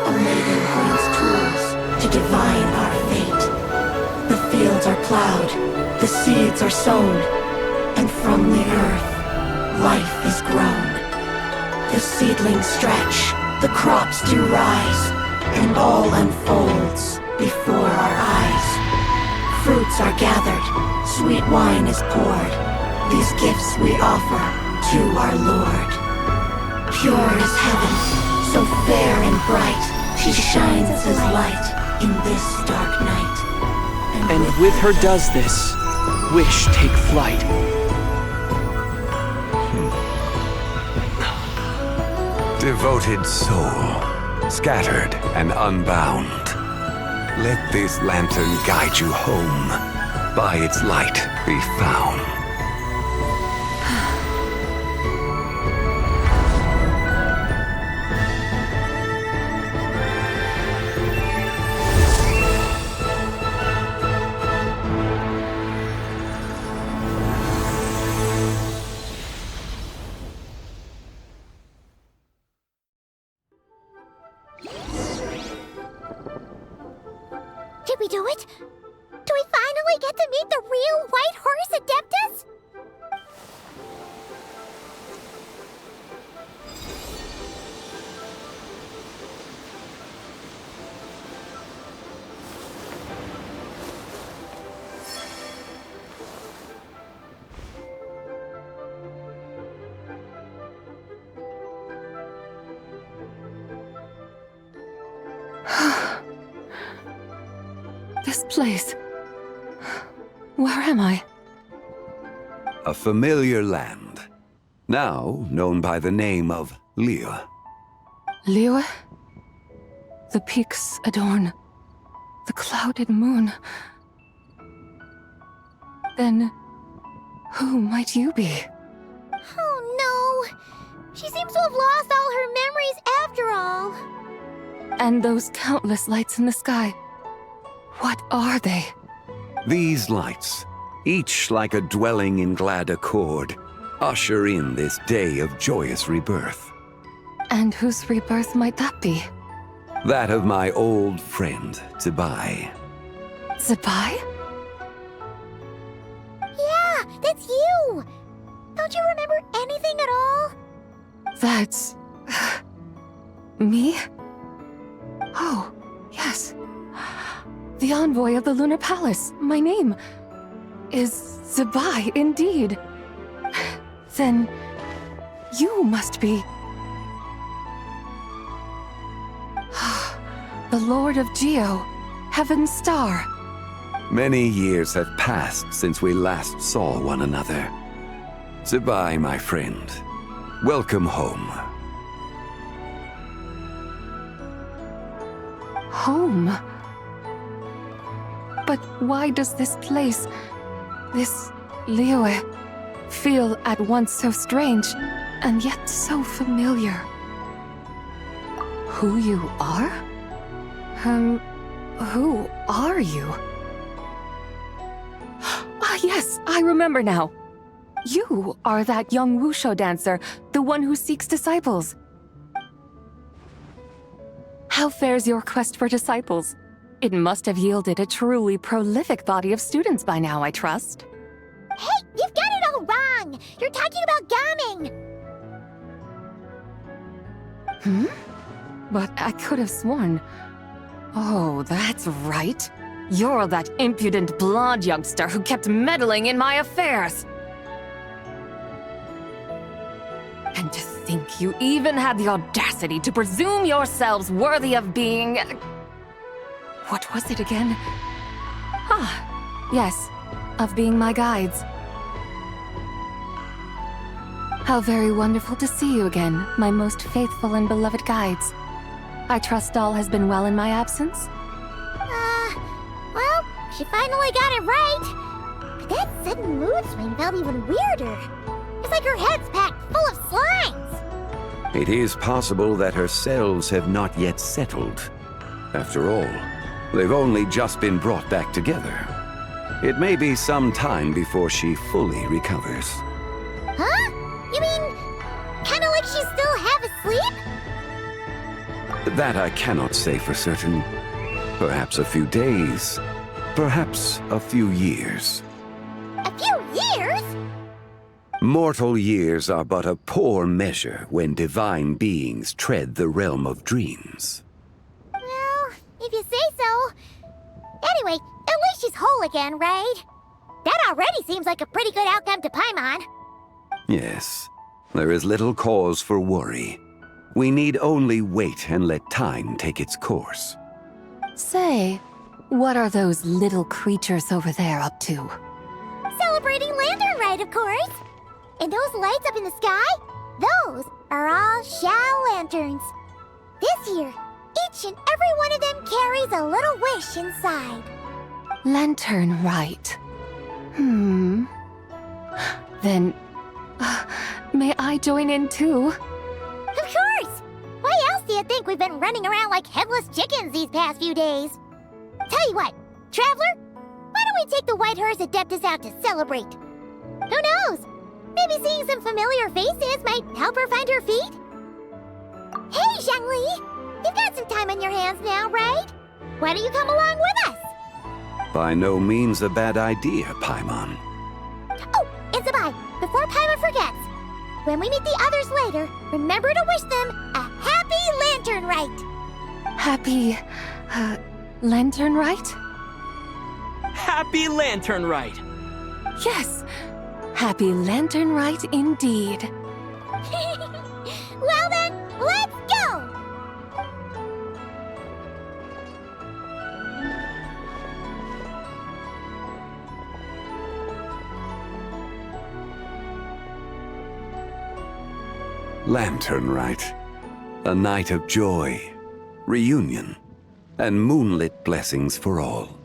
a maiden grants tools to divine our fate. The fields are plowed, the seeds are sown, and from the earth, life is grown. The seedlings stretch, the crops do rise, and all unfolds before our eyes. Fruits are gathered, sweet wine is poured. These gifts we offer to our Lord. Pure is heaven, so fair and bright, she shines as light in this dark night. And with her does this, wish take flight. Devoted soul, scattered and unbound. Let this lantern guide you home. By its light be found. Did we do it? Do we finally get to meet the real White Horse Adeptus? place? Where am I? A familiar land, now known by the name of Liyue. Liyue? The peaks adorn the clouded moon. Then, who might you be? Oh no! She seems to have lost all her memories after all. And those countless lights in the sky, what are they? These lights, each like a dwelling in glad accord, usher in this day of joyous rebirth. And whose rebirth might that be? That of my old friend, Zibai. Zibai? Yeah, that's you! Don't you remember anything at all? That's... me? Oh, yes. The envoy of the Lunar Palace. My name is Zibai, indeed. Then you must be... the Lord of Geo, Heaven's Star. Many years have passed since we last saw one another. Zibai, my friend. Welcome home. Home? But why does this place, this Liyue, feel at once so strange and yet so familiar? Who you are? Who are you? Ah, yes, I remember now. You are that young wushu dancer, the one who seeks disciples. How fares your quest for disciples? It must have yielded a truly prolific body of students by now, I trust. Hey, you've got it all wrong! You're talking about gaming! But I could have sworn... Oh, that's right. You're that impudent blonde youngster who kept meddling in my affairs. And to think you even had the audacity to presume yourselves worthy of being... What was it again? Ah, yes, of being my guides. How very wonderful to see you again, my most faithful and beloved guides. I trust all has been well in my absence? Well, she finally got it right. But that sudden mood swing felt even weirder. It's like her head's packed full of slimes. It is possible that her cells have not yet settled. After all, they've only just been brought back together. It may be some time before she fully recovers. Huh? You mean, kinda like she's still half asleep? That I cannot say for certain. Perhaps a few days, perhaps a few years. A few years? Mortal years are but a poor measure when divine beings tread the realm of dreams. Well, if you say so. Anyway, at least she's whole again, right? That already seems like a pretty good outcome to Paimon. Yes, there is little cause for worry. We need only wait and let time take its course. Say, what are those little creatures over there up to? Celebrating Lantern Rite, of course. And those lights up in the sky? Those are all Shao lanterns. This year, each and every one of them carries a little wish inside. Lantern Rite. Then, may I join in too? Of course! Why else do you think we've been running around like headless chickens these past few days? Tell you what, Traveler, why don't we take the White Hearse Adeptus out to celebrate? Who knows? Maybe seeing some familiar faces might help her find her feet? Hey, Zhangli! You've got some time on your hands now, right? Why don't you come along with us? By no means a bad idea, Paimon. Oh, and Zibai, before Paimon forgets, when we meet the others later, remember to wish them a happy Lantern Rite! Happy... Lantern Rite? Happy Lantern Rite! Yes! Happy Lantern Rite indeed. Well then, let's go! Lantern rite. A night of joy, reunion, and moonlit blessings for all.